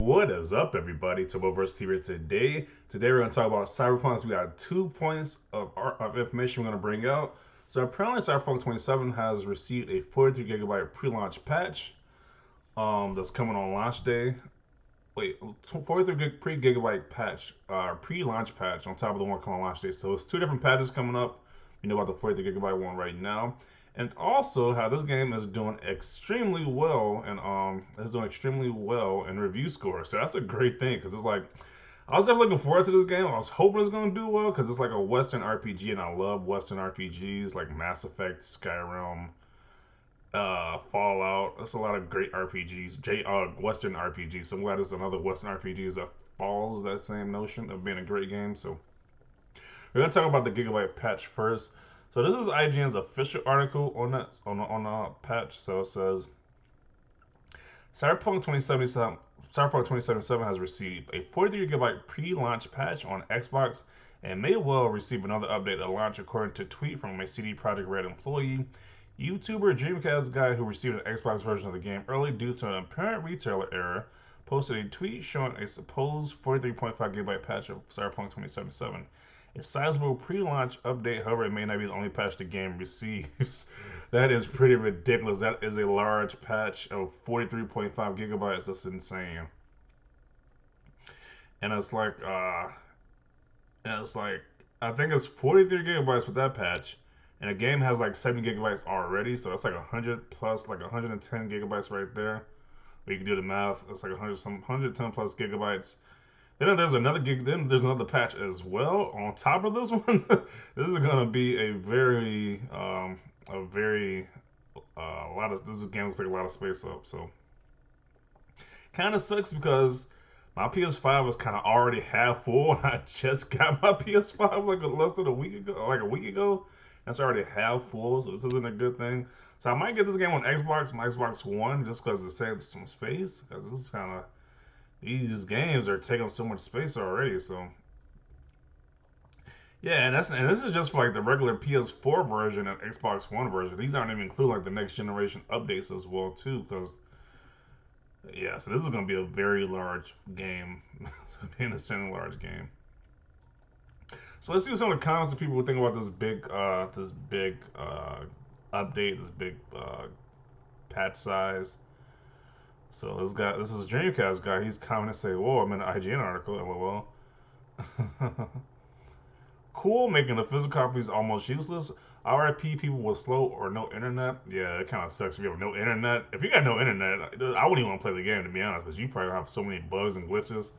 What is up, everybody? Turboverse here today. Today we're going to talk about Cyberpunk. We got 2 points of information we're going to bring out. So apparently Cyberpunk 27 has received a 43 gigabyte pre-launch patch that's coming on launch day. Wait, 43 pre-gigabyte patch, pre-launch patch on top of the one coming on launch day. So it's two different patches coming up. You know about the 43 gigabyte one right now. And also how this game is doing extremely well and is doing extremely well in review scores. So that's a great thing because it's like I was definitely looking forward to this game. I was hoping it's gonna do well because it's like a Western RPG and I love Western RPGs like Mass Effect, Skyrim, Fallout. That's a lot of great RPGs, Western RPGs. So I'm glad there's another Western RPG that follows that same notion of being a great game. So we're gonna talk about the Gigabyte patch first. So this is IGN's official article on that on the patch. So it says Cyberpunk 2077 Cyberpunk 2077 has received a 43 gigabyte pre-launch patch on Xbox and may well receive another update at launch, according to a tweet from a CD Projekt Red employee. YouTuber Dreamcast guy who received an Xbox version of the game early due to an apparent retailer error posted a tweet showing a supposed 43.5 gigabyte patch of Cyberpunk 2077. A sizable pre-launch update, however, it may not be the only patch the game receives. That is pretty ridiculous. That is a large patch of 43.5 gigabytes. That's insane. And it's like, I think it's 43 gigabytes with that patch, and the game has like 7 gigabytes already, so that's like 100 plus, like 110 gigabytes right there. Or you can do the math. It's like 110 plus gigabytes. Then there's another gig. Then there's another patch as well on top of this one. This is gonna be a lot of. This game looks like a lot of space up. So kind of sucks because my PS5 was kind of already half full, and I just got my PS5 like less than a week ago, like a week ago. That's already half full, so this isn't a good thing. So I might get this game on Xbox, my Xbox One, just because it saves some space. Because this is kind of these games are taking up so much space already. So yeah, and this is just for like the regular PS4 version and Xbox One version. These aren't even including like the next generation updates as well too. Because yeah, so this is going to be a very large game, being a single large game. So let's see some of the comments that people would think about this big update, this big patch size. So this is Dreamcast guy. He's commenting say, "Whoa, I'm in an IGN article." LOL. Cool, making the physical copies almost useless. RIP people with slow or no internet. Yeah, it kind of sucks if you have no internet. If you got no internet, I wouldn't even want to play the game to be honest, because you probably have so many bugs and glitches.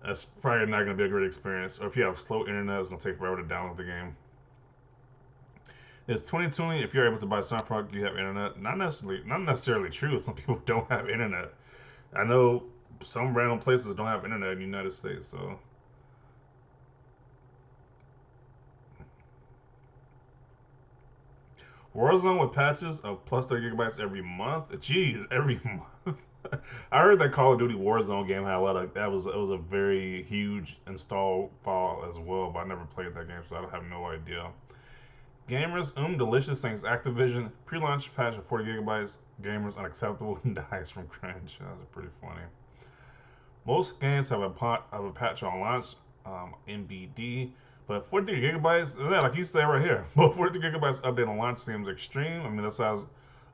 That's probably not going to be a great experience. Or if you have slow internet, it's going to take forever to download the game. It's 2020. If you're able to buy Cyberpunk, you have internet. Not necessarily true. Some people don't have internet. I know some random places don't have internet in the United States, so Warzone with patches of plus 30 gigabytes every month. Jeez, every month. I heard that Call of Duty Warzone game had a lot of that was it was a very huge install file as well, but I never played that game, so I have no idea. Gamers, delicious thanks Activision. Pre-launch patch of 40 gigabytes. Gamers unacceptable dies from cringe. That was pretty funny. Most games have a patch on launch, NBD. But 43 gigabytes, yeah, like you say right here, but 43 gigabytes update on launch seems extreme. I mean, the size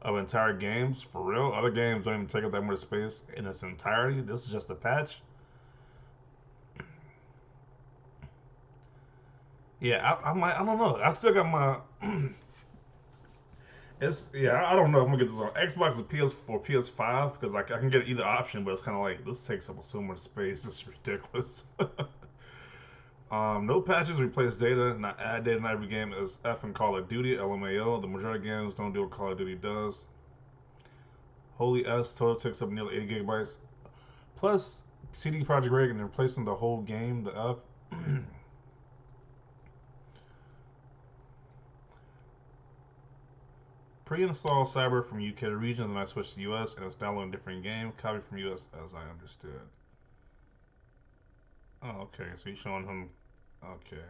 of entire games, for real. Other games don't even take up that much space in its entirety. This is just a patch. Yeah, I don't know. I still got my. I don't know if I'm gonna get this on Xbox or PS4, PS5 because like I can get either option, but it's kind of like this takes up so much space. It's ridiculous. No patches replace data, not add data in every game as F in Call of Duty, LMAO. The majority of games don't do what Call of Duty does. Holy S total takes up nearly 80 gigabytes. Plus, CD Projekt Red and replacing the whole game, the F. Pre-install Cyber from UK region, then I switched to US, and it's downloading a different game. Copy from US as I understood. Oh, okay, so he's showing him. Okay.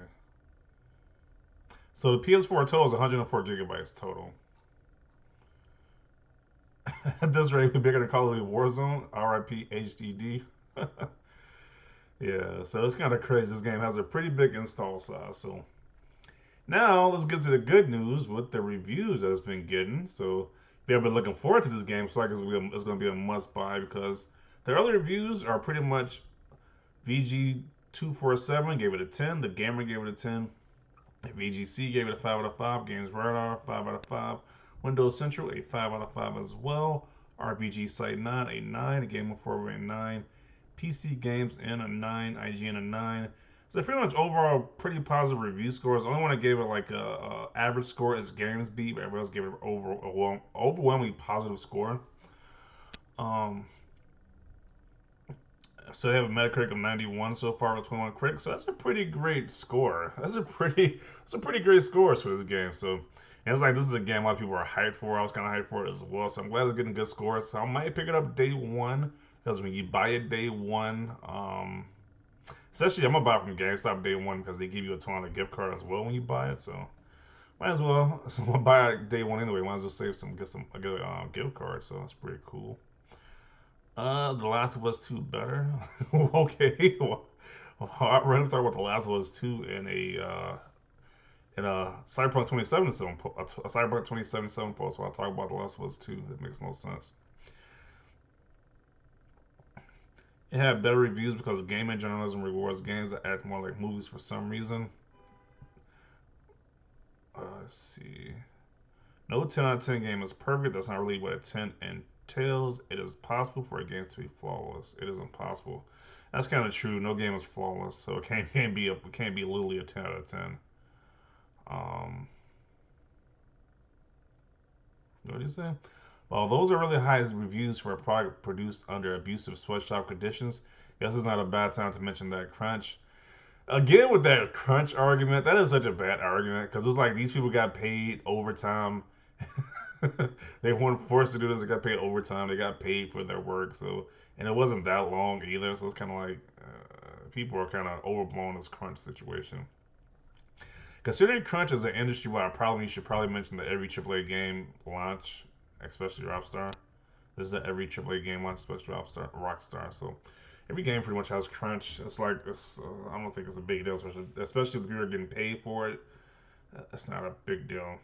So the PS4 total is 104 gigabytes total. At this rate, we're bigger than Call of Duty Warzone. RIP HDD. Yeah, so it's kind of crazy. This game has a pretty big install size. So now let's get to the good news with the reviews that it's been getting. So if you've been looking forward to this game, it's like it's going to be a must buy because the early reviews are pretty much VG247 gave it a 10, the Gamer gave it a 10, VGC gave it a 5 out of 5, Games Radar 5 out of 5, Windows Central a 5 out of 5 as well, RPG Site 9 a 9, Game Informer a 9, PC Games in a 9, IGN a 9. So pretty much overall pretty positive review scores. The only one I gave it like a average score is GamesBeat, but everyone else gave it overwhelmingly positive score. Um, so they have a Metacritic of 91 so far with 21 critics. So that's a pretty great score. That's a pretty great score for this game. So and it's like this is a game a lot of people are hyped for. I was kind of hyped for it as well. So I'm glad it's getting good scores. So I might pick it up day one because when you buy it day one, especially I'm gonna buy it from GameStop day one because they give you a $200 gift card as well when you buy it. So might as well. So I'm gonna buy it day one anyway. Might as well save some, get a gift card. So that's pretty cool. The Last of Us 2 better. Okay. Well, we're going to talk about The Last of Us 2 in a Cyberpunk 2077 a Cyberpunk 2077 post where I talk about The Last of Us 2. It makes no sense. It had better reviews because gaming journalism rewards games that act more like movies for some reason. Let's see. No 10 out of 10 game is perfect. That's not really what a 10 entails. It is possible for a game to be flawless. It is impossible. That's kind of true. No game is flawless, so it can't be literally a 10 out of 10. Um, what do you say? Well, those are really high reviews for a product produced under abusive sweatshop conditions. Guess it's not a bad time to mention that crunch. Again, with that crunch argument, that is such a bad argument because it's like these people got paid overtime. They weren't forced to do this. They got paid overtime. They got paid for their work. So, and it wasn't that long either. So it's kind of like people are kind of overblown this crunch situation. Considering crunch is an industry-wide problem, you should probably mention that every AAA game launch, especially Rockstar, this is every AAA game launch, especially Rockstar. So every game pretty much has crunch. It's like I don't think it's a big deal, especially if you're getting paid for it. It's not a big deal.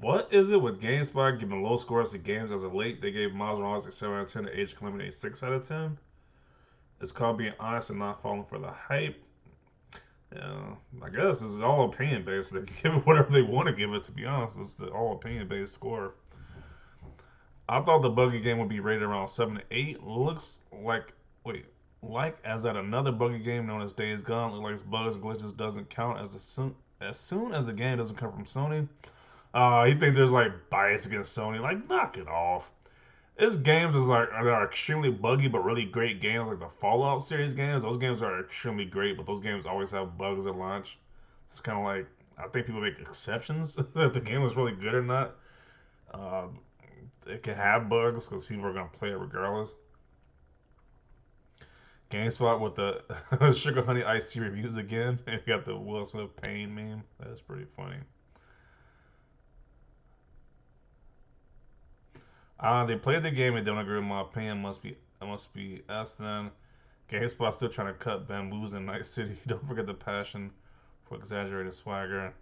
What is it with GameSpot giving low scores to games as of late? They gave Miles Morales a 7 out of 10 to Age Calamity a 6 out of 10. It's called being honest and not falling for the hype. Yeah, I guess this is all opinion based. They can give it whatever they want to give it, to be honest. It's the all opinion based score. I thought the buggy game would be rated around 7 to 8. Looks like, wait, like as at another buggy game known as Days Gone, looks like bugs and glitches doesn't count as soon as the game doesn't come from Sony. You think there's like bias against Sony? Like, knock it off. This games is like are extremely buggy but really great games, like the Fallout series games. Those games are extremely great, but those games always have bugs at launch. So it's kind of like I think people make exceptions if the game is really good or not. Uh, it can have bugs because people are gonna play it regardless. GameSpot with the Sugar Honey Iced Tea reviews again, and you got the Will Smith pain meme. That's pretty funny. They played the game and don't agree with my opinion. Must be us then. GameSpot still trying to cut bamboos in Night City. Don't forget the passion for exaggerated swagger.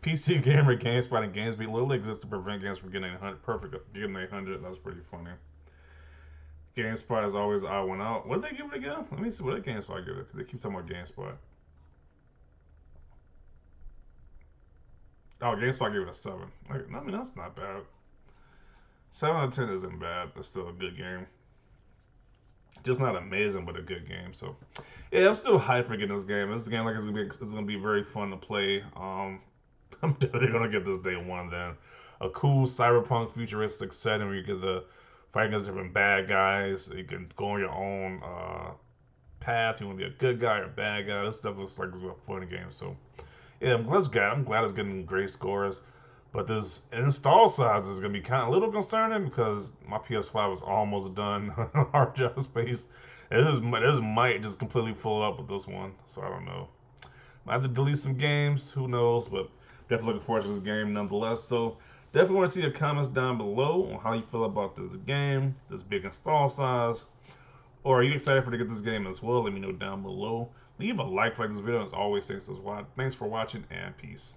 PC Gamer, GameSpot, and GamesBeat literally exist to prevent games from getting 100 perfect, getting 800. That's pretty funny. GameSpot is always I went out. What did they give it again? Let me see. What did GameSpot give it? Because they keep talking about GameSpot. Oh, GameSpot gave it a 7. Like, I mean, that's not bad. 7 out of 10 isn't bad. It's still a good game. Just not amazing, but a good game. So, yeah, I'm still hyped for getting this game. This game like it's gonna be very fun to play. I'm definitely gonna get this day one. Then a cool cyberpunk futuristic setting where you get the fighting against different bad guys. You can go on your own path. You want to be a good guy or a bad guy. This stuff looks like it's a fun game. So, yeah, I'm glad it's getting great scores. But this install size is gonna be kind of a little concerning because my PS5 is almost done hard drive space. This might just completely fill up with this one, so I don't know. I have to delete some games, who knows? But definitely looking forward to this game nonetheless. So Definitely want to see your comments down below on how you feel about this game, this big install size, or are you excited to get this game as well? Let me know down below. Leave a like for this video. As always, thanks for watching and peace.